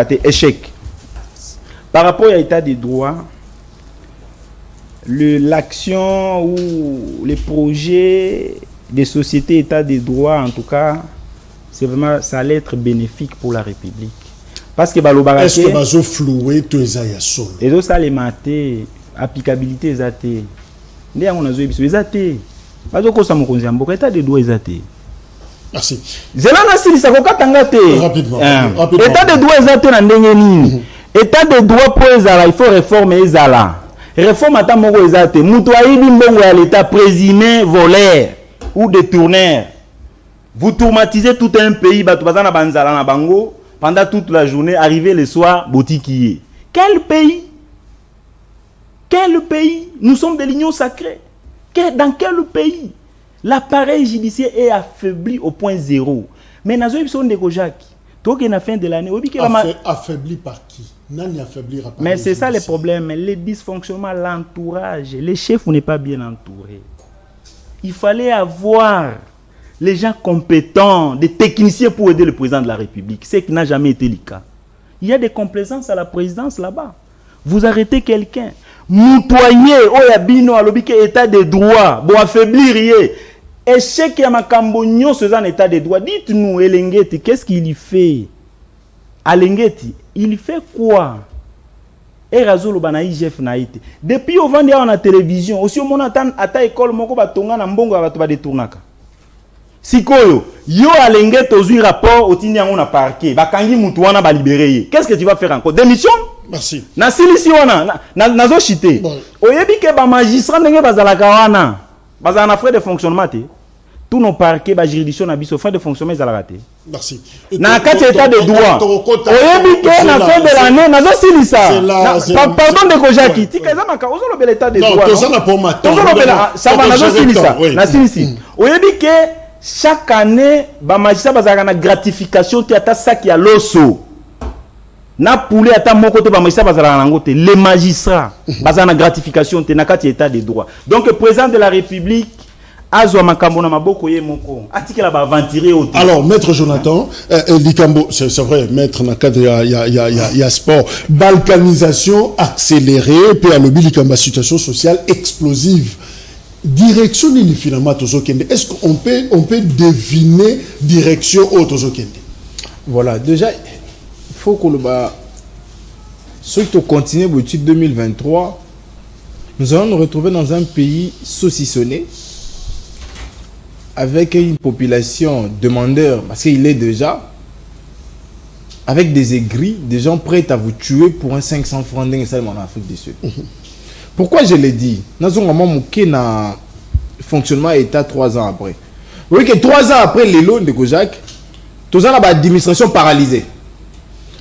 te échec. Par rapport à l'état des droits, l'action ou les projets des sociétés état des droits, en tout cas, c'est vraiment, ça allait être bénéfique pour la République. Parce que est-ce que bazo floué tout ça ya solo. Et donc ça les maté, applicabilité zate. Ndé on a zo biso zate. Bazo ko sa mokonzi amboka état des droits zate. Merci. Zelana silisa ko katanga te. Rapidement. État des droits zate na ndenge nini? État de droit pour ezala, il faut réformer ezala. Réforme ata moko ezate. Mutu ayibi mbongo ya l'état présumé voleur ou détourneur. Vous traumatisez tout un pays, batu bazana banzala na bango pendant toute la journée, arrivé le soir, boutiquier. Quel pays? Quel pays? Nous sommes de l'union sacrée. Dans quel pays? L'appareil judiciaire est affaibli au point zéro. Mais nous avons des Jacques. Toi qui à la fin de l'année, affaibli par qui? Mais c'est ça le problème, les dysfonctionnements, l'entourage. Les chefs n'est pas bien entourés. Il fallait avoir les gens compétents, des techniciens pour aider le président de la République. Ce qui n'a jamais été le cas. Il y a des complaisances à la présidence là-bas. Vous arrêtez quelqu'un. Moutoyer, oyabino, alobike état de droit, bon affaiblir. Échec ya makambonyo, c'est un état de droit. Dites-nous, Elengeti, qu'est-ce qu'il y fait? Alengeti, il fait quoi? Et Razolo bana IGF naïté. Depuis au vendre à la télévision, aussi au monde ata école moko batonga na mbongo ya bato ba détournaka. Sikoyo, yo Alengeti ozui rapport au tindi yango na parquet, bakangi mutu wana ba libérer. Qu'est-ce que tu vas faire encore? Démission? Merci. Na silisi wana na zo chité. Oyebi ke ba magistrat ndenge bazalaka wana. Bazana frais de fonctionnement te. Tous nos parquets, la juridiction n'a pas fait de fonctionnement, ils ont raté. Merci. Dans le état de droit, au fin de l'année, nous avons signé ça. Pardon de Kojaki, tu as dit l'état de droit. Ça va, nous avons signé ça. Au que chaque année, les magistrats ont une gratification qui est ça qui a l'osso. na poulet ata moko te ba magistrat bazala nango te les magistrats bazala na gratification te na kati état de droit. Donc le président de la République azwa makambo na maboko ye moko atikela ba aventurer au. Alors maître Jonathan Likambo, c'est vrai, maître na cadre il y a sport, balkanisation accélérée, puis à lobby Likamba, situation sociale explosive. Direction ni finalement tozokende. Est-ce qu'on peut deviner direction au tozokende? Voilà, déjà il faut que le bas ceux qui continuent l'étude 2023, nous allons nous retrouver dans un pays saucissonné avec une population demandeur, parce qu'il est déjà avec des aigris, des gens prêts à vous tuer pour un 500 francs en Afrique du Sud. Pourquoi je l'ai dit? Nous avons un fonctionnement état 3 ans après. Vous voyez que 3 ans après les lots de Kojak, tout ça, l'administration paralysée.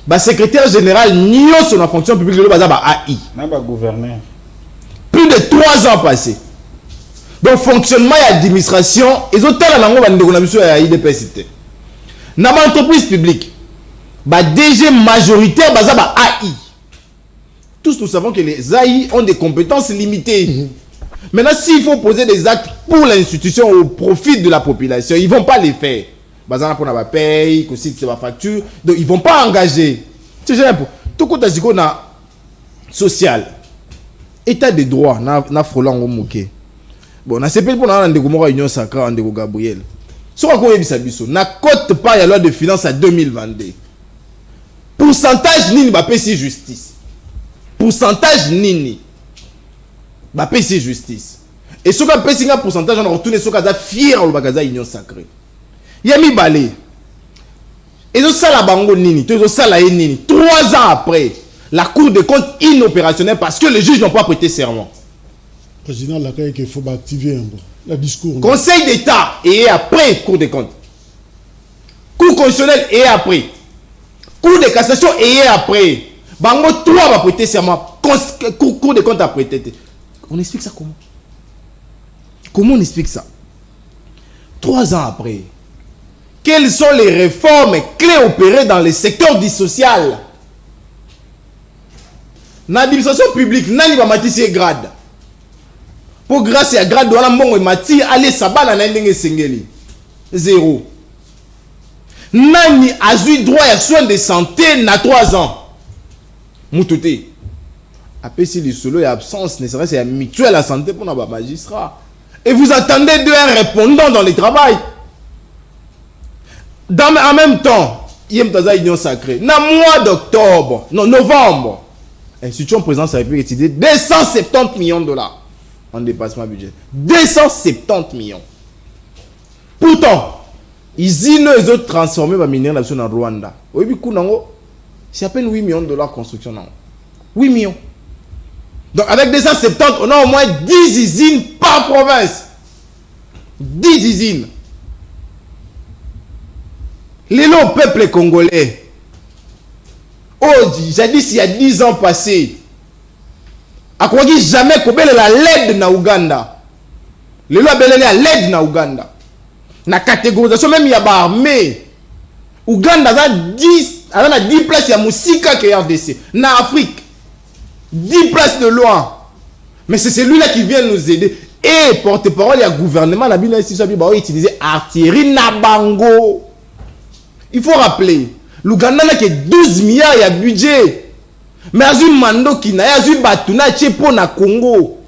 Le secrétaire général n'y a sur la fonction publique de l'AI. Plus de 3 ans passés. Donc, fonctionnement et administration, ils ont tel à l'IDPST. Dans l'entreprise publique, DG majoritaire, AI. Tous nous savons que les AI ont des compétences limitées. Maintenant, s'il faut poser des actes pour l'institution au profit de la population, ils ne vont pas les faire. Bazana pour la paye, que si c'est ma facture, donc ils ne vont pas engager. C'est génial. Tout côté na social, état de droit, na frolant au moqué. Bon, na CPL pour na ndeko moko union sacrée ndeko Gabriel. Ce qu'on a biso, na cote pas la loi de finances à 2022. Pourcentage nini ba PC justice. Pourcentage nini ba PC justice. Et ce qu'on PC un pourcentage on retourne ce qu'on a fier au bagaza union sacrée. Yami balé. Et ça la bango nini, tout ça la nini. 3 ans après, la Cour des comptes inopérationnelle parce que les juges n'ont pas prêté serment. Président l'accueil qu'il faut activer un peu le discours. Conseil d'État et après Cour des comptes. Cour constitutionnelle et après. Cour de cassation et après. Bango 3 va prêter serment. Cour des comptes a prêté. On explique ça comment? Comment on explique ça? 3 ans après. Quelles sont les réformes clés opérées dans le secteur du social? Dans l'administration publique, nani va matisi grade. Pour grâce à grade, on a mon mati, allez sabana na ndenge sengeli. 0. Nani a eu droit à soins de santé na 3 ans. Moutouté. Après si le solo est absence, ne serait-ce qu'à mutuelle à la santé pour nos magistrats. Et vous attendez d'un répondant dans le travail. En même temps, il y a une union sacrée. Dans le mois d'octobre, non, novembre, l'institution présidence de la République a décidé 270 millions de dollars en dépassement budget. 270 millions. Pourtant, ils ont transformé la minière en Rwanda. C'est à peine 8 millions de dollars construction. 8 millions. Donc avec 270, on a au moins 10 usines par province. 10 usines. Les longs peuples congolais, jadis il y a 10 ans passés, à quoi jamais qu'on la l'aide na Ouganda. Les lois belé à l'aide na Ouganda. Na catégorisation même il y a pas armée. Ouganda a 10 places il y a Moussika qui est RDC. Na Afrique 10 places de loin. Mais c'est celui-là qui vient nous aider. Et porte-parole il y a gouvernement la Bible ici va utiliser artillerie na bango. Il faut rappeler, l'Ouganda n'a que 12 milliards de budget. Mais il y a eu Mando qui n'a pas eu Batuna pour na Congo.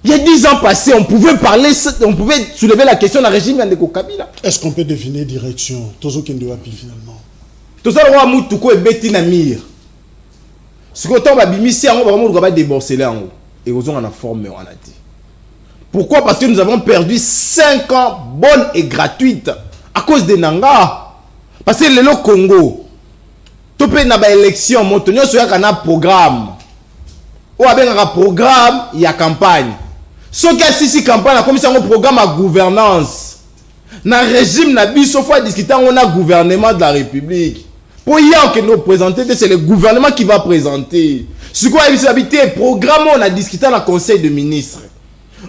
Il y a 10 ans passés, on pouvait parler, on pouvait soulever la question de la régime de Kabila. Est-ce qu'on peut définir direction? Tozo Kende Wapi finalement. Tout ça, le roi Moutouko et Betty Namir. Ce que l'on va bimisi, on va vraiment débourser là en haut. Et aux on a formé, on a dit. Pourquoi? Parce que nous avons perdu 5 ans bonnes et gratuites. À cause des Nanga. Parce que le Congo, tu peux avoir une élection, il y a un programme. Ou avec un programme, il y a campagne. Ce qui est ici campagne, comme ça, un programme à gouvernance. Dans le régime, il faut discuter, on a gouvernement de la République. Pour hier que nous présenter, c'est le gouvernement qui va présenter. Ce qu'on a habité, programme, on a discuté dans le conseil de ministres.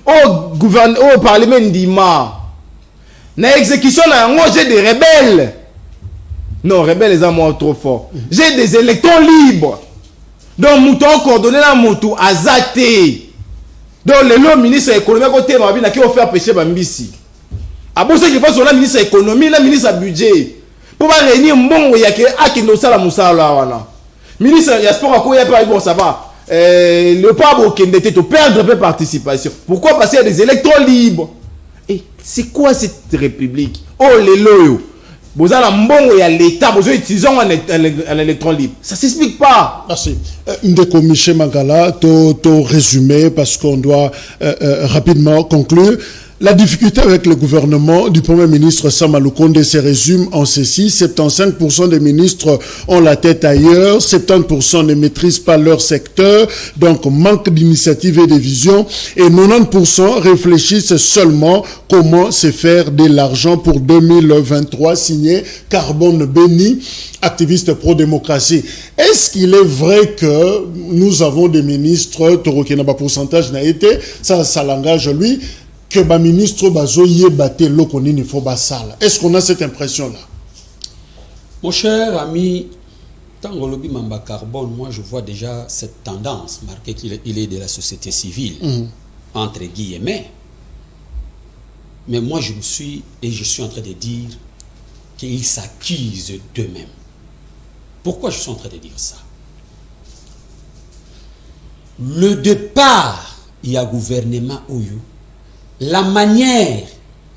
Au parlement d'Ima. Na exécution na j'ai des rebelles. Non, rebelle les amours trop fort. J'ai des électrons libres. Donc, mouton coordonné la moutou azate. Donc, le ministre de l'économie côté mabina qui va faire pêcher Bambisi. À bon, ce qui passe sur la ministre de l'économie, la ministre du budget. Pour pas réunir mon yake akino sala musala wana. Ministre ya sport ako ya pas bon ça va. Le pas bokende te perdre peu participation. Pourquoi passer à des électrons libres? Et c'est quoi cette république? Oh les loyaux. Vous avez un bon et à l'État, vous utilisez un électron libre. Ça ne s'explique pas. Merci. Ndeko Michel Mangala, to résumé parce qu'on doit rapidement conclure. La difficulté avec le gouvernement du Premier ministre Sama Lukonde se résume en ceci. 75% des ministres ont la tête ailleurs, 70% ne maîtrisent pas leur secteur, donc manque d'initiative et de vision, et 90% réfléchissent seulement comment se faire de l'argent pour 2023, signé Carbone Béni, activiste pro-démocratie. Est-ce qu'il est vrai que nous avons des ministres, Torokenaba pourcentage n'a été, ça l'engage lui, que le ministre Bazoye batté l'Okoni il faut basala. Est-ce qu'on a cette impression-là? Mon cher ami, tant que lobby Mamba Carbone, moi je vois déjà cette tendance marquée qu'il est de la société civile, entre guillemets. Mais moi je suis en train de dire qu'ils s'accusent d'eux-mêmes. Pourquoi je suis en train de dire ça? Le départ, il y a gouvernement Oyo. La manière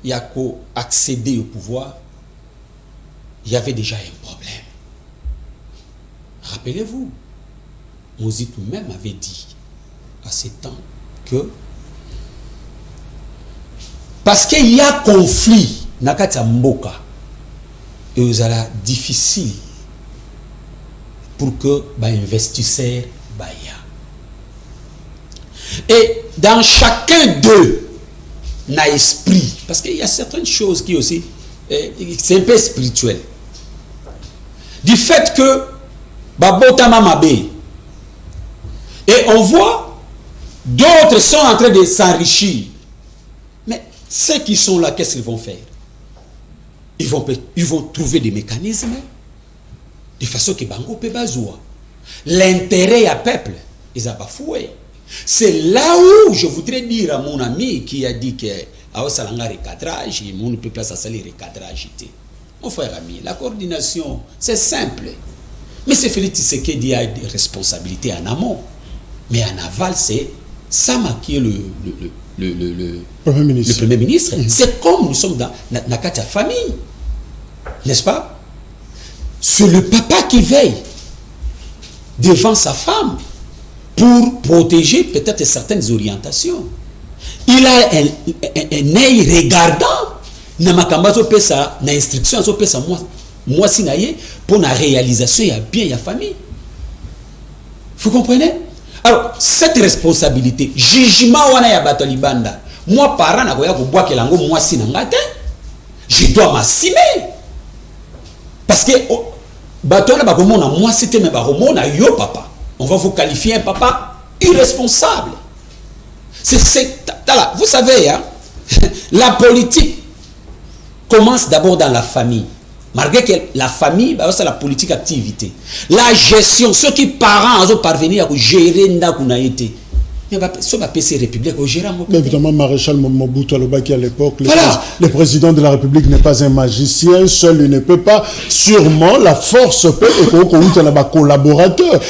il y a qu'à accéder au pouvoir, il y avait déjà un problème. Rappelez-vous, Mozitou même avait dit à ces temps que parce qu'il y a conflit, Nakata Mboka, et vous allez difficile pour que investisseurs baya. Et dans chacun d'eux, n'a esprit, parce qu'il y a certaines choses qui aussi, c'est un peu spirituel. Du fait que Babotama Mabé, et on voit d'autres sont en train de s'enrichir. Mais ceux qui sont là, qu'est-ce qu'ils vont faire? Ils vont trouver des mécanismes de façon que Bango peut bazoua. L'intérêt à peuple, ils ont bafoué. C'est là où je voudrais dire à mon ami qui a dit que à Salanga recadrage, mon peuple ça sali recadrage. Mon frère ami, la coordination, c'est simple. Mais c'est Félix Tshisekedi a des responsabilités en amont. Mais en aval, c'est Sama qui est le Premier ministre. Le Premier ministre. C'est comme nous sommes dans la famille. N'est-ce pas? C'est le papa qui veille devant sa femme pour protéger peut-être certaines orientations. Il a un œil regardant na makambazo pesa na instruction zo pesa moi sinaye pour la réalisation il y a bien il y a famille. Vous comprenez? Alors cette responsabilité jugement wana ya batolibanda moi parent na koya ko bwakela ngo moi sinangate je dois m'assumer parce que batola ba komona moi c'était mais ba komona yo papa. On va vous qualifier un papa irresponsable. Vous savez, hein, la politique commence d'abord dans la famille. Malgré que la famille, c'est la politique activité. La gestion, ceux qui parents ont parvenu à gérer été. Mais ce va passer République au gérant. Évidemment, Maréchal Mobutu Alobaki à l'époque, le président de la République n'est pas un magicien, seul il ne peut pas. Sûrement, la force peut être collaborateur.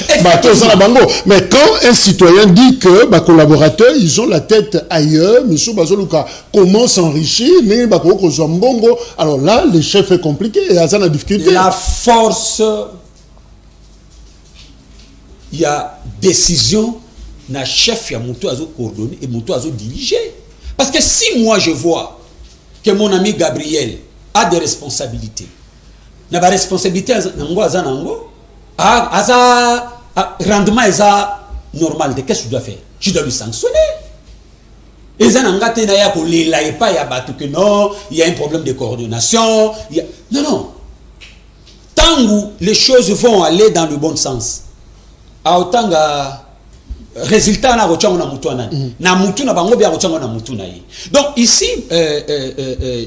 Mais quand un citoyen dit que collaborateurs, ils ont la tête ailleurs, comment s'enrichir, alors là, le chef est compliqué et à ça la difficulté. La force, il y a décision. Na chef ya mutu azo coordonné et mutu azo dirigé. Parce que si moi je vois que mon ami Gabriel a des responsabilités, na ba responsabilité nango azanango, rendement eza normal de qu'est-ce que je dois faire? Je dois lui sanctionner. Et zanangate na ya ko lela et pas ya batu que non, il y a un problème de coordination, non. Tant que les choses vont aller dans le bon sens. A autant résultat na rochanga na mutu anani na mutu na bango bia rochanga na mutu na yi. Donc ici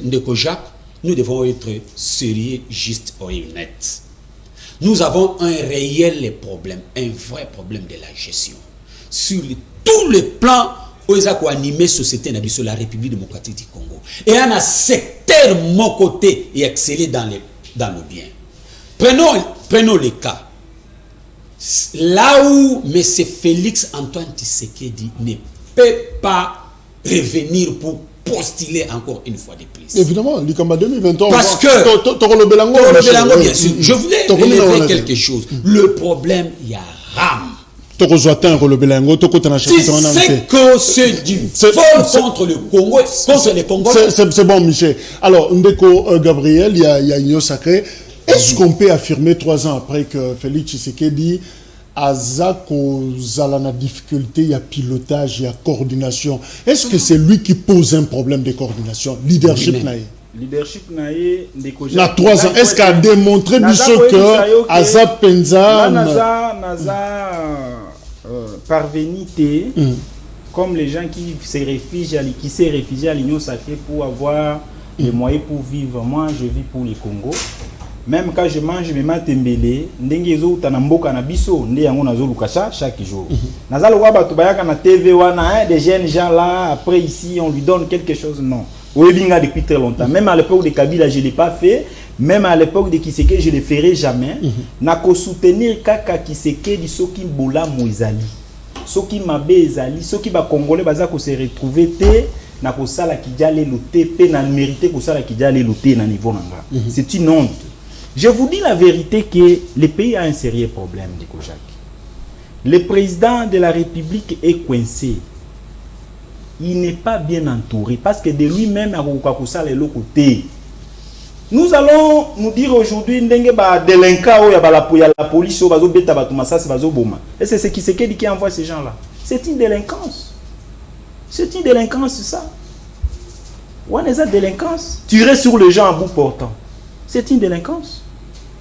Ndeko Jacques, nous devons être sérieux, justes et honnêtes. Nous avons un réel problème, un vrai problème de la gestion. Sur tous les plans où ils ont animé la société sur la République démocratique du Congo. Et un secteur mon côté et exceller dans le bien. Prenons le cas. Là où M. Félix Antoine Tshisekedi ne peut pas revenir pour postuler encore une fois de plus. Évidemment, l'Ikamba 2023. Parce que, bien sûr, je voulais relever quelque chose. Le problème, il y a RAM. C'est que c'est du vol contre le Congo, contre les Congolais. C'est bon, Michel. Alors, Ndeko Gabriel, il y a Union Sacrée. Est-ce qu'on peut affirmer 3 ans après que Félix Tshisekedi a la difficulté, il y a pilotage, il y a coordination? Est-ce que c'est lui qui pose un problème de coordination? Leadership naïe. Leadership naïe, na 3 ans, est-ce qu'il a démontré que Aza Penza parvenité comme les gens qui se réfugient à l'Union Sacrée pour avoir les moyens pour vivre. Moi, je vis pour le Congo. Même quand je mange mes matembele, ndenge zo tanamboka na biso, ndé yango nazo lukasha chaque jour. Nazalo wa batu bayaka na TV wana, des jeunes gens là, après ici on lui donne quelque chose, non. Oelinga depuis très longtemps. Même à l'époque de Kabila, je l'ai pas fait. Même à l'époque de Kiseke, je le ferai jamais. Nako soutenir kaka Kiseke di soki bola moizali. Soki mabe ezali, soki ba congolais baza ko se retrouver te nako sala kijale loté pe na mérité ko sala kijale loté na niveau nanga. C'est une honte. Je vous dis la vérité que le pays a un sérieux problème, Nico Jacques. Le président de la République est coincé. Il n'est pas bien entouré parce que de lui-même, nous allons nous dire aujourd'hui délinquant la police et c'est ce qui envoie ces gens-là. C'est une délinquance. C'est une délinquance, ça. On est à délinquance. Tirer sur les gens à bout portant. C'est une délinquance.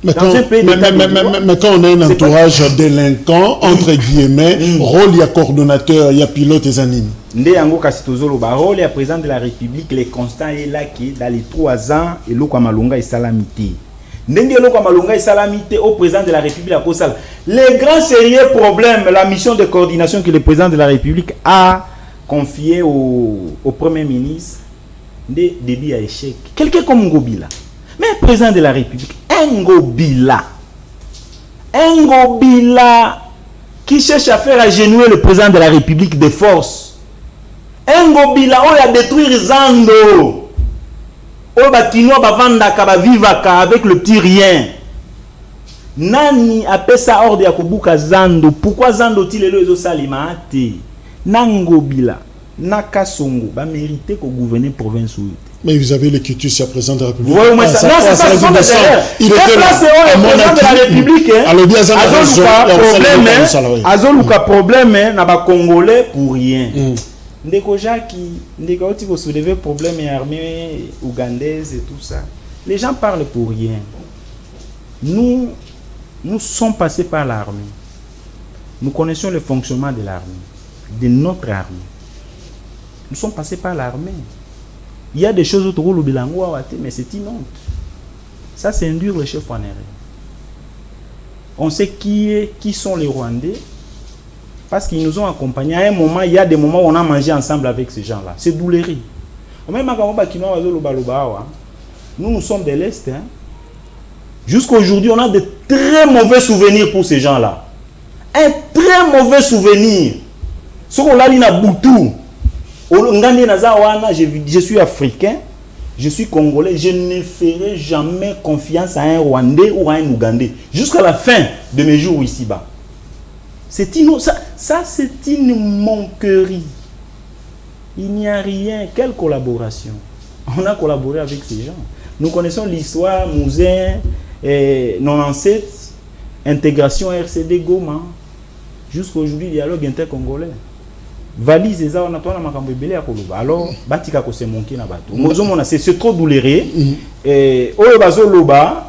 Mais quand on a un entourage délinquant, entre guillemets, rôle, il y a coordonnateur, il y a pilote et animes. Ndé yango kasitozolo ba rôle ya président de la République, les constats est là qui dans les 3 ans et loko malonga et salamité. Ndenge loko malonga et salamité au président de la République à Kosal. Les grands sérieux problèmes, la mission de coordination que le président de la République a confiée au premier ministre, des débits à échec. Quelqu'un comme Ngobila. Mais le président de la République, Ngobila qui cherche à faire agenouiller le président de la République de force. Ngobila, on a détruit Zando. On a kino bavandaka bavivaka avec le petit rien. Nani appelle ça ordre ya kobuka Zando. Pourquoi Zando tilelo ezo salima ate? Ngobila, Nakasongo, ba mérité ko gouverner province ou. Mais vous avez le quitus à présent de la République. Oui, mais ça, non, c'est ça, c'est ça. Il était là, c'est le président de la République. Azoluka problème, n'a pas congolais pour rien. Ndeko Jackie, Ndeko Oti, vous soulevez problème et armée ougandaise et tout ça. Les gens parlent pour rien. Nous sommes passés par l'armée. Nous connaissons le fonctionnement de l'armée, de notre armée. Nous sommes passés par l'armée. Il y a des choses autour du bilango, mais c'est une honte. Ça, c'est induire le chef Wanéré. On sait qui sont les Rwandais parce qu'ils nous ont accompagnés. À un moment, il y a des moments où on a mangé ensemble avec ces gens-là. C'est douloureux. Nous sommes de l'Est. Hein. Jusqu'à aujourd'hui, on a de très mauvais souvenirs pour ces gens-là. Un très mauvais souvenir. Ce qu'on a dit dans Boutou. Je suis africain, je suis congolais, je ne ferai jamais confiance à un Rwandais ou à un Ougandais jusqu'à la fin de mes jours ici-bas. C'est une manquerie. Il n'y a rien. Quelle collaboration? On a collaboré avec ces gens. Nous connaissons l'histoire, Mouzin, 97, intégration RCD Goma, jusqu'à aujourd'hui, dialogue intercongolais. Valise et ça on a toi na makambo ebele ya koloba alors batika ko se monki na bato mozomona c'est trop douloureux et oyo bazo loba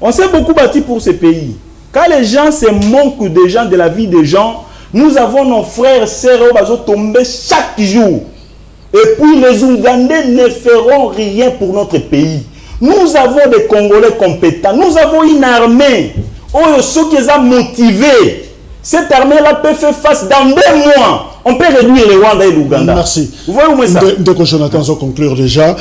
on s'est beaucoup battu pour ce pays quand les gens se moquent des gens de la vie des gens nous avons nos frères sœurs oyo bazo tomber chaque jour et puis les Ougandais ne feront rien pour notre pays Nous avons des Congolais compétents. Nous avons une armée. Oh, ceux qui sont motivés. Cette armée-là peut faire face dans 2 mois. On peut réduire le Rwanda et l'Ouganda. Merci. Vous voyez où est ça? Dès que Jonathan va conclure déjà,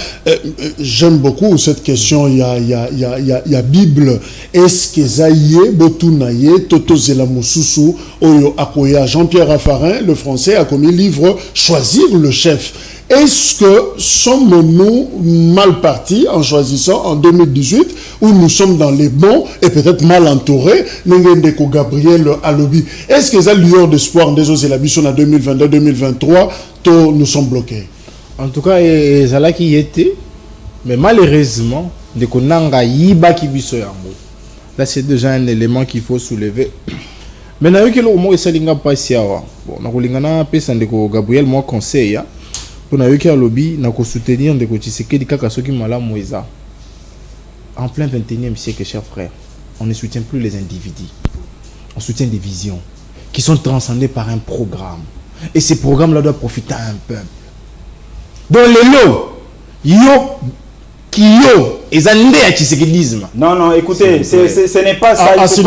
j'aime beaucoup cette question. Il y a Bible. Est-ce que Zaïe, Botunaye, Toto Zelamoussousou, Oyo Akoya, Jean-Pierre Raffarin, le français, a commis livre Choisir le chef. Est-ce que sommes-nous mal partis en choisissant en 2018 ou nous sommes dans les bons et peut-être mal entourés? Nengendeko Gabriel Alobi. Est-ce que ça lueur d'espoir des autres élabitions en 2022-2023 nous sommes bloqués? En tout cas, Zala qui y était, mais malheureusement, de Konanga Yiba qui biso yango. Là, c'est déjà un élément qu'il faut soulever. Mais na yoki lo mo esalinga pasi awa. Bon, na kolingana pesa ndeko Gabriel moi conseil pour na yoki alobi na ko soutenir ndeko Tshisekedi kaka soki malamu eza. En plein 21e siècle, chers frères, on ne soutient plus les individus. On soutient des visions qui sont transcendées par un programme. Et ces programmes-là doivent profiter à un peuple. Dans les lots, et ça n'est Tshisekedisme. Non, écoutez, ce n'est pas ça. Si. Et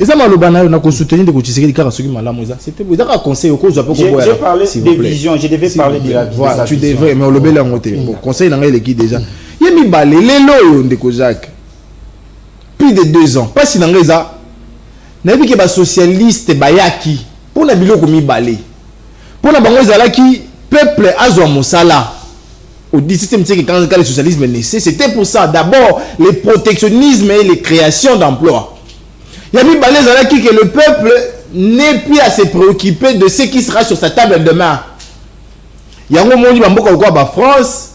ça, on a soutenu de Tshisekedi car ce qui m'a l'amour. C'était un conseil au cours de j'ai parlé des visions, je devais parler de la vision. Voilà, tu devrais, mais on le met là en côté. Bon, conseil dans les qui déjà. Il y a mis balé, les lots de Kozak. Plus de 2 ans. Pas si dans les a. N'a vu que les socialistes, Bayaki, pour la bilo comme balé. Pour la banque Zalaki, peuple Azwa Moussala. Au 17e siècle, quand le socialisme est né, c'était pour ça. D'abord, le protectionnisme et les créations d'emplois. Il y a mis balé Zalaki que le peuple n'est plus à se préoccuper de ce qui sera sur sa table demain. Il y a un moment où il y a France,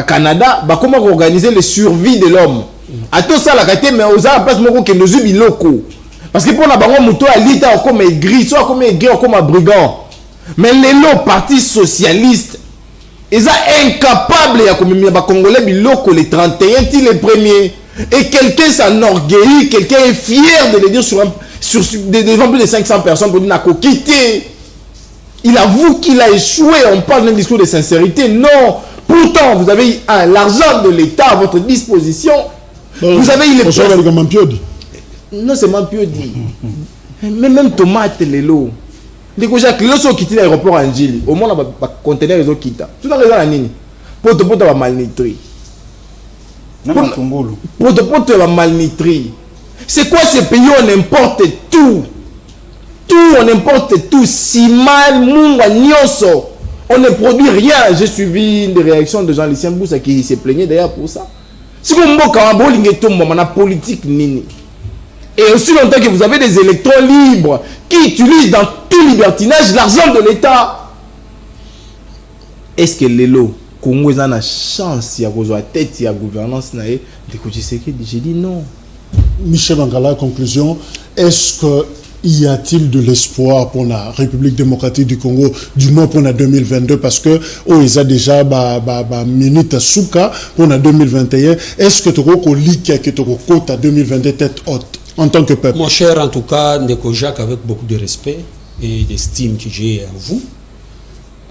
Canada, comment organiser le survie de l'homme. À tout ça, la qualité, mais aux arts, parce que nous sommes locaux. Parce que pour la banque, nous sommes l'État comme gris, soit comme gris, comme brigand. Mais les lots partis socialistes, ils sont incapables de Congolais biloko les 31 les premiers. Et quelqu'un s'enorgueillit, quelqu'un est fier de le dire devant plus de 500 personnes pour dire n'a quitté. Il avoue qu'il a échoué. On parle d'un discours de sincérité. Non. Pourtant, vous avez l'argent de l'État à votre disposition. Vous avez il est non, c'est Mampiodi. Mais même tomate les lots. Les Jacques, les gens qui quittent l'aéroport en Gili, au moins, on va contenir les autres qui quittent. Tout dans les années, pour te porter malnutri. Pour te porter malnutri. C'est quoi ce pays où on importe tout? Tout, on importe tout. Si mal, munga, nyoso. On ne produit rien. J'ai suivi une réaction de Jean-Lucien Boussa qui s'est plaigné d'ailleurs pour ça. Si vous avez une politique nini. Et aussi longtemps que vous avez des électrons libres qui utilisent dans tout libertinage l'argent de l'État. Est-ce que les lots, Congo a une chance de la tête de la gouvernance de Tshisekedi? J'ai dit non. Michel Mangala, conclusion. Est-ce que y a-t-il de l'espoir pour la République démocratique du Congo, du moins pour la 2022, parce que ils ont déjà minute souka pour la 2021. Est-ce que tu as liqué que tu as 2022 tête haute en tant que peuple? Mon cher, en tout cas, Ndeko Jacques, avec beaucoup de respect et d'estime que j'ai à vous,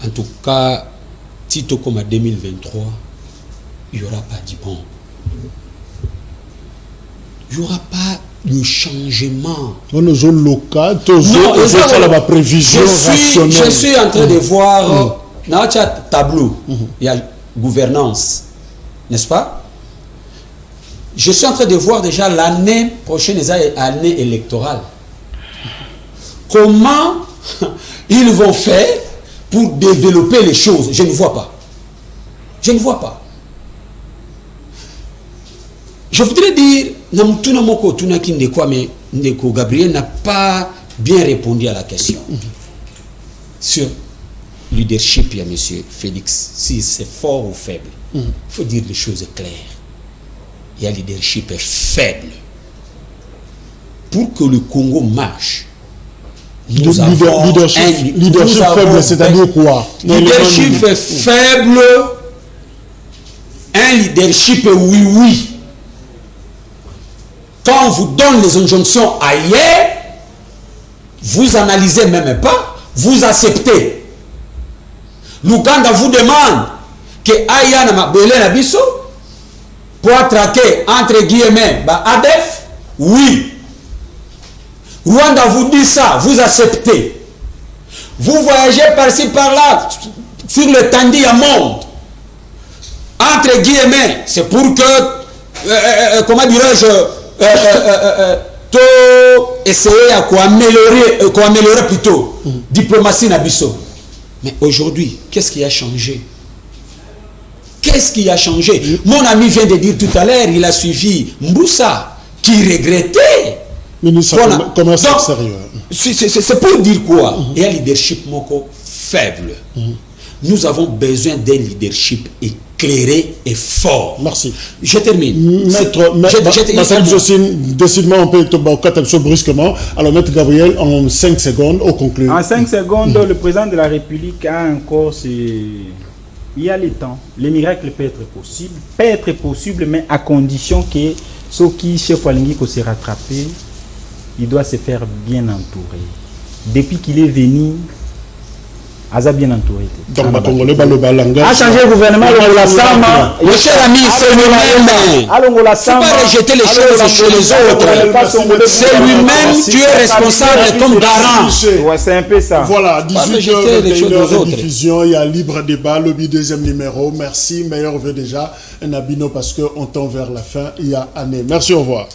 en tout cas, Tito comme à 2023, il n'y aura pas de bon. Il n'y aura pas de changement. Dans nos zones locales, je suis en train de voir dans un tableau, il y a gouvernance, n'est-ce pas? Je suis en train de voir déjà l'année prochaine, l'année électorale. Comment ils vont faire pour développer les choses? Je ne vois pas. Je ne vois pas. Je voudrais dire, Ndeko Gabriel n'a pas bien répondu à la question sur le leadership, il y a M. Félix, si c'est fort ou faible. Il faut dire les choses claires. Il y a leadership faible. Pour que le Congo marche, nous avons leadership faible, c'est-à-dire quoi? Leadership faible, un leadership oui. Quand on vous donne les injonctions ailleurs, vous analysez même pas, vous acceptez. L'Ouganda vous demande que Aya na mabele na biso, pour traquer, entre guillemets, bah, ADF, oui. Rwanda vous dit ça, vous acceptez. Vous voyagez par-ci, par-là, sur le Tandi à monde. Entre guillemets, c'est pour que, comment dirais-je, essayer à améliorer plutôt diplomatie Nabiso. Mais aujourd'hui, qu'est-ce qui a changé? Qu'est-ce qui a changé? Mon ami vient de dire tout à l'heure, il a suivi Mboussa, qui regrettait. Ministre commerce extérieur. C'est pour dire quoi? Il y a un leadership moko faible. Nous avons besoin d'un leadership éclairé et fort. Merci. Je termine. Maître décidément, on peut être brusquement. Alors, Maître Gabriel, en 5 secondes, au conclure. En 5 secondes, le président de la République a encore il y a le temps. Les miracles peuvent être possibles, mais à condition que ceux qui, chef Walingiko, se rattraper, il doit se faire bien entourer. Depuis qu'il est venu, Aza bien entouré. Donc, a changé le gouvernement, mon cher ami, c'est lui-même. Il ne faut pas rejeter les choses chez les autres. C'est lui-même qui est responsable comme garant. Ouais, c'est un peu ça. Voilà, 18h, de diffusion, il y a libre débat, le deuxième numéro. Merci, meilleur vœu déjà. Un abino parce qu'on tend vers la fin, il y a année. Merci, au revoir.